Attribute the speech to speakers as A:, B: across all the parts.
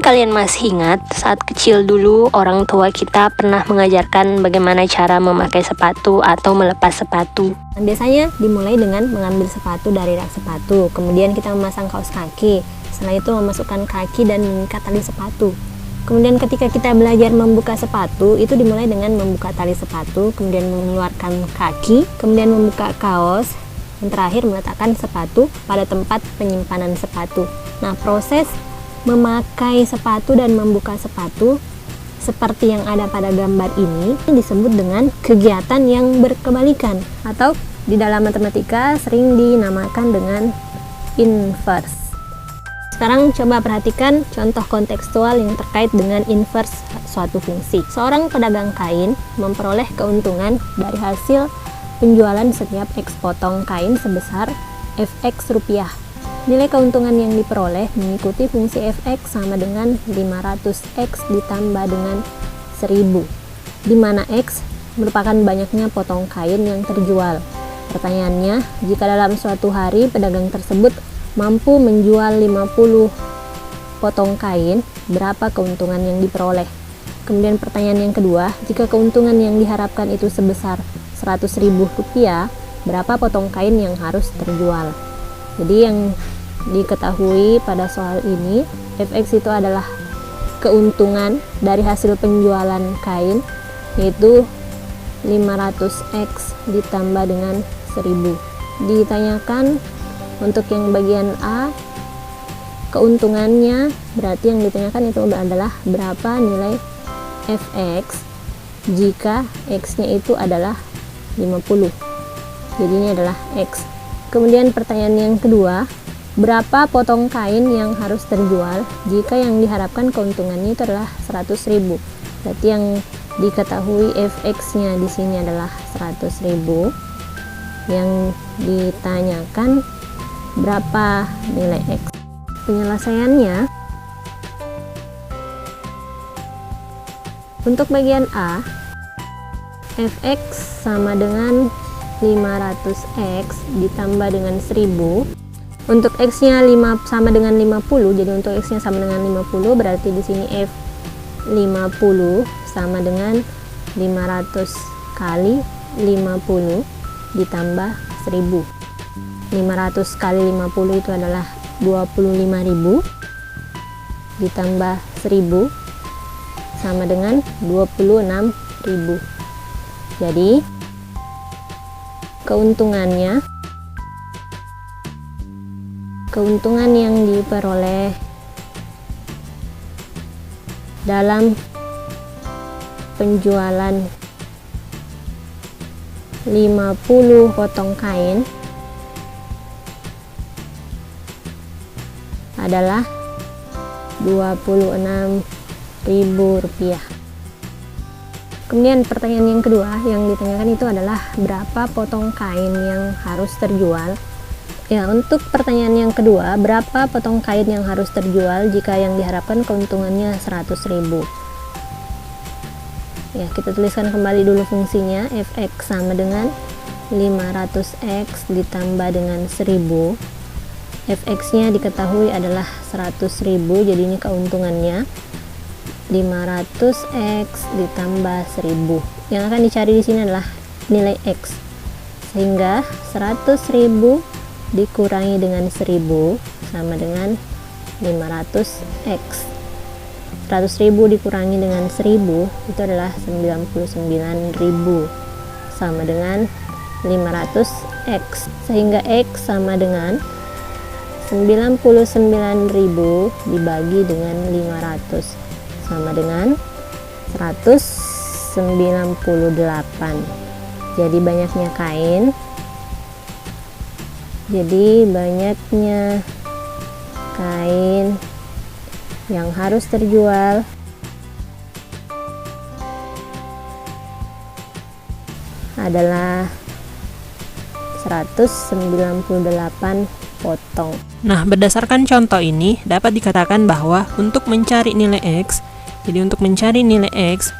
A: kalian masih ingat saat kecil dulu orang tua kita pernah mengajarkan bagaimana cara memakai sepatu atau melepas sepatu.
B: Biasanya dimulai dengan mengambil sepatu dari rak sepatu, kemudian kita memasang kaos kaki, setelah itu memasukkan kaki dan mengikat tali sepatu. Kemudian ketika kita belajar membuka sepatu, itu dimulai dengan membuka tali sepatu, kemudian mengeluarkan kaki, kemudian membuka kaos, dan terakhir meletakkan sepatu pada tempat penyimpanan sepatu. Nah, proses memakai sepatu dan membuka sepatu seperti yang ada pada gambar ini disebut dengan kegiatan yang berkebalikan, atau di dalam matematika sering dinamakan dengan inverse. Sekarang coba perhatikan contoh kontekstual yang terkait dengan inverse suatu fungsi. Seorang pedagang kain memperoleh keuntungan dari hasil penjualan setiap X potong kain sebesar Fx rupiah. Nilai keuntungan yang diperoleh mengikuti fungsi Fx sama dengan 500x ditambah dengan 1000, di mana X merupakan banyaknya potong kain yang terjual. Pertanyaannya, jika dalam suatu hari pedagang tersebut mampu menjual 50 potong kain, berapa keuntungan yang diperoleh? Kemudian pertanyaan yang kedua, jika keuntungan yang diharapkan itu sebesar 100.000 rupiah, berapa potong kain yang harus terjual? Jadi yang diketahui pada soal ini, Fx itu adalah keuntungan dari hasil penjualan kain, yaitu 500x ditambah dengan 1000. Ditanyakan untuk yang bagian A, keuntungannya berarti yang ditanyakan itu adalah berapa nilai Fx jika x-nya itu adalah 50. Jadi ini adalah x. Kemudian pertanyaan yang kedua, berapa potong kain yang harus terjual jika yang diharapkan keuntungannya itu adalah 100.000? Berarti yang diketahui Fx-nya di sini adalah 100.000. Yang ditanyakan berapa nilai X? Penyelesaiannya, untuk bagian A, Fx sama dengan 500x ditambah dengan 1000. Untuk x nya sama dengan 50, jadi untuk x nya sama dengan 50, berarti di sini F 50 sama dengan 500 kali 50 ditambah 1000. 500 kali 50 itu adalah 25.000 ditambah 1000 sama dengan 26.000. Jadi keuntungan yang diperoleh dalam penjualan 50 potong kain adalah Rp26.000. Kemudian pertanyaan yang kedua yang ditanyakan itu adalah berapa potong kain yang harus terjual. Ya, untuk pertanyaan yang kedua, berapa potong kain yang harus terjual jika yang diharapkan keuntungannya 100.000? Ya, kita tuliskan kembali dulu fungsinya. Fx sama dengan 500x ditambah dengan 1000. Fx-nya diketahui adalah 100.000, jadi ini keuntungannya 500x ditambah 1000. Yang akan dicari di sini adalah nilai x. Sehingga 100.000 dikurangi dengan 1000 sama dengan 500x. 100.000 dikurangi dengan 1000 itu adalah 99.000 sama dengan 500x. Sehingga x sama dengan 99.000 dibagi dengan 500 sama dengan 198. Jadi banyaknya kain, yang harus terjual adalah 198 potong.
C: Nah, berdasarkan contoh ini dapat dikatakan bahwa untuk mencari nilai X,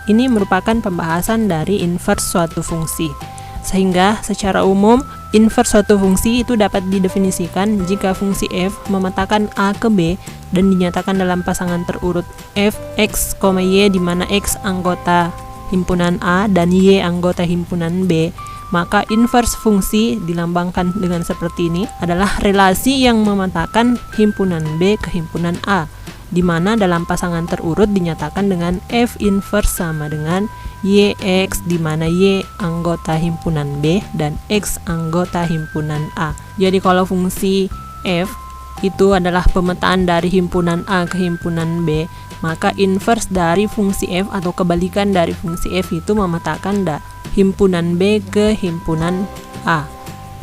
C: ini merupakan pembahasan dari inverse suatu fungsi. Sehingga secara umum Inverse suatu fungsi itu dapat didefinisikan jika fungsi f memetakan a ke b dan dinyatakan dalam pasangan terurut f, x, y di mana x anggota himpunan a dan y anggota himpunan b, maka inverse fungsi dilambangkan dengan seperti ini adalah relasi yang memetakan himpunan b ke himpunan a, di mana dalam pasangan terurut dinyatakan dengan f inverse sama dengan yx, di mana y anggota himpunan b dan x anggota himpunan a. Jadi kalau fungsi f itu adalah pemetaan dari himpunan a ke himpunan b, maka inverse dari fungsi f atau kebalikan dari fungsi f itu memetakan himpunan b ke himpunan a.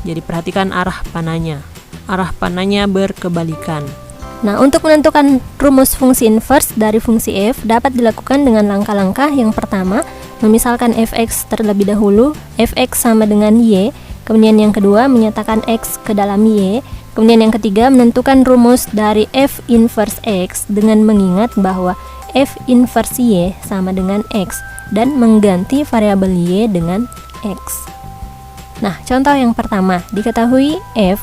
C: Jadi perhatikan arah panahnya. Arah panahnya berkebalikan.
B: Nah, untuk menentukan rumus fungsi inverse dari fungsi f dapat dilakukan dengan langkah-langkah. Yang pertama, memisalkan fx terlebih dahulu, fx sama dengan y. Kemudian yang kedua, menyatakan x ke dalam y. Kemudian yang ketiga, menentukan rumus dari f inverse x dengan mengingat bahwa f inverse y sama dengan x dan mengganti variabel y dengan x. Nah, contoh yang pertama, diketahui f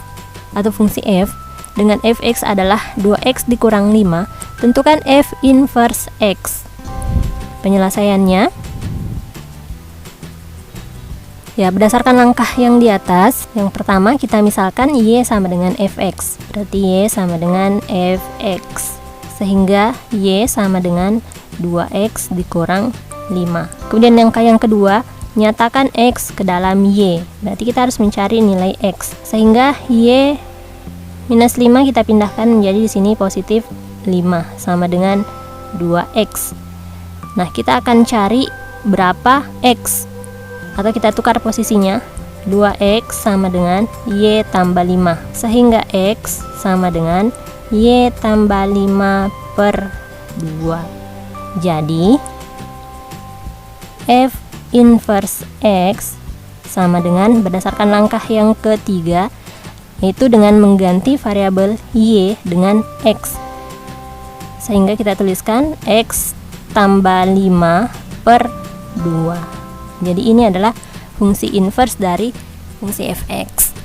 B: atau fungsi f dengan fx adalah 2x dikurang 5, tentukan f inverse x. Penyelesaiannya ya berdasarkan langkah yang di atas. Yang pertama kita misalkan y sama dengan fx, berarti y sama dengan fx, sehingga y sama dengan 2x dikurang 5. Kemudian yang kedua, nyatakan x ke dalam y, berarti kita harus mencari nilai x, sehingga y minus 5 kita pindahkan menjadi di sini positif 5 sama dengan 2x. Nah, kita akan cari berapa x, atau kita tukar posisinya. 2x sama dengan y tambah 5, sehingga x sama dengan y tambah 5 per 2. Jadi f inverse x sama dengan, berdasarkan langkah yang ketiga, yaitu dengan mengganti variabel y dengan x, sehingga kita tuliskan x tambah 5 per 2. Jadi ini adalah fungsi inverse dari fungsi fx.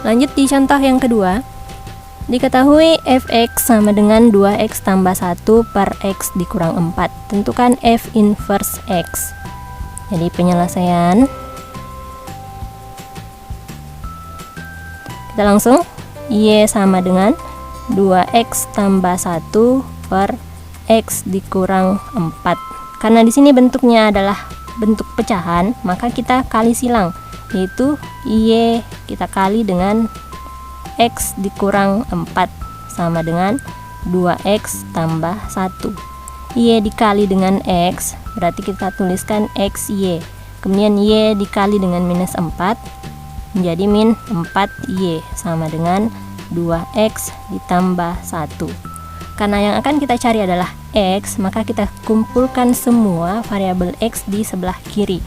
B: Lanjut di contoh yang kedua, diketahui fx sama dengan 2x tambah 1 per x dikurang 4, tentukan f inverse x. Jadi penyelesaian kita langsung y sama dengan 2x tambah 1 per x dikurang 4. Karena di sini bentuknya adalah bentuk pecahan, maka kita kali silang, yaitu y kita kali dengan x dikurang 4 sama dengan 2x tambah 1. Y dikali dengan x, berarti kita tuliskan xy. Kemudian y dikali dengan minus 4 menjadi min 4y sama dengan 2x ditambah 1. Karena yang akan kita cari adalah x, maka kita kumpulkan semua variabel x di sebelah kiri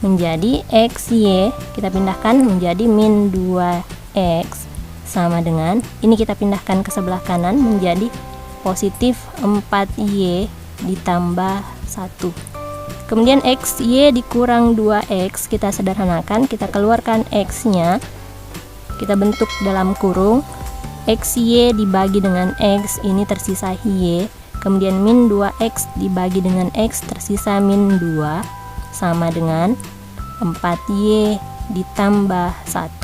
B: menjadi xy, kita pindahkan menjadi min 2x sama dengan, ini kita pindahkan ke sebelah kanan menjadi positif 4y ditambah 1. Kemudian xy dikurang 2x kita sederhanakan, kita keluarkan x-nya, kita bentuk dalam kurung, xy dibagi dengan x, ini tersisa y, kemudian min 2x dibagi dengan x, tersisa min 2 sama dengan 4y ditambah 1,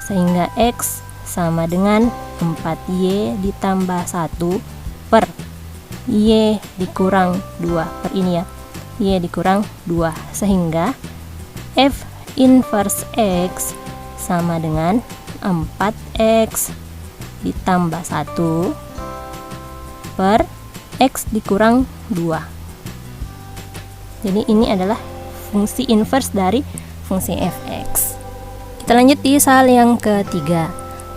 B: sehingga x sama dengan 4y ditambah 1 per y dikurang 2, per ini ya, y dikurang 2, sehingga f inverse x sama dengan 4x ditambah 1 per x dikurang 2. Jadi ini adalah fungsi inverse dari fungsi fx. Kita lanjut di soal yang ketiga.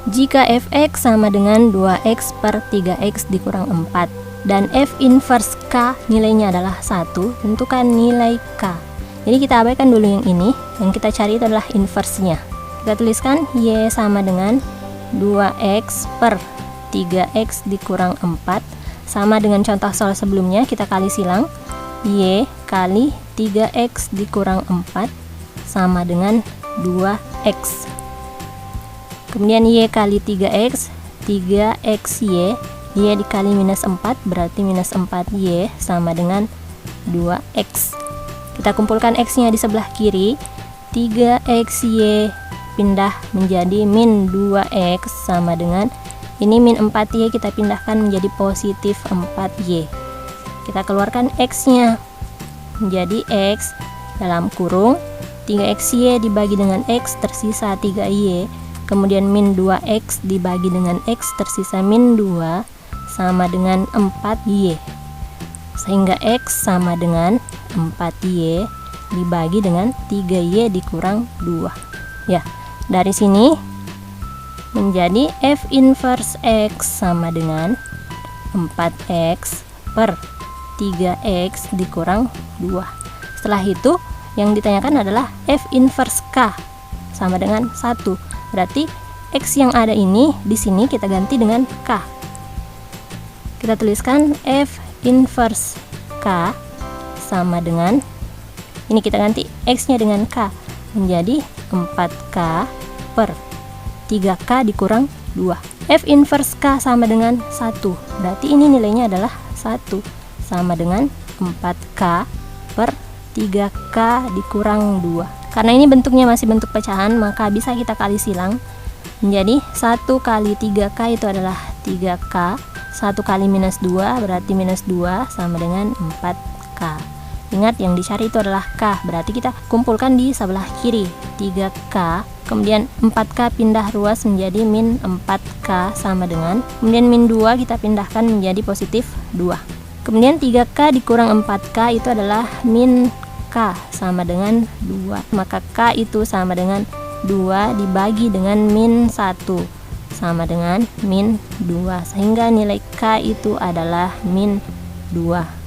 B: Jika fx sama dengan 2x per 3x dikurang 4 dan f inverse k nilainya adalah 1, tentukan nilai k. Jadi kita abaikan dulu yang ini, yang kita cari itu adalah inverse-nya. Kita tuliskan y sama dengan 2x per 3x dikurang 4 sama dengan contoh soal sebelumnya, kita kali silang, y kali 3x dikurang 4 sama dengan 2x X. Kemudian Y kali 3X, 3XY, Y dikali minus 4 berarti minus 4Y sama dengan 2X. Kita kumpulkan X-nya di sebelah kiri, 3XY pindah menjadi min 2X sama dengan, ini min 4Y kita pindahkan menjadi positif 4Y. Kita keluarkan X-nya menjadi X dalam kurung 3XY dibagi dengan X tersisa 3Y, kemudian min 2X dibagi dengan X tersisa min 2 sama dengan 4Y, sehingga X sama dengan 4Y dibagi dengan 3Y dikurang 2. Ya, dari sini menjadi F inverse X sama dengan 4X per 3X dikurang 2. Setelah itu yang ditanyakan adalah F inverse K sama dengan 1. Berarti X yang ada ini di sini kita ganti dengan K. Kita tuliskan F inverse K sama dengan, ini kita ganti X-nya dengan K menjadi 4K per 3K dikurang 2. F inverse K sama dengan 1. Berarti ini nilainya adalah 1 sama dengan 4K per 3K dikurang 2. Karena ini bentuknya masih bentuk pecahan, maka bisa kita kali silang menjadi 1 kali 3K itu adalah 3K, 1 kali minus 2 berarti minus 2 sama dengan 4K. Ingat yang dicari itu adalah K, berarti kita kumpulkan di sebelah kiri 3K, kemudian 4K pindah ruas menjadi min 4K sama dengan, kemudian min 2 kita pindahkan menjadi positif 2. Kemudian 3K dikurang 4K itu adalah min K sama dengan 2. Maka K itu sama dengan 2 dibagi dengan min 1 sama dengan min 2. Sehingga nilai K itu adalah min 2.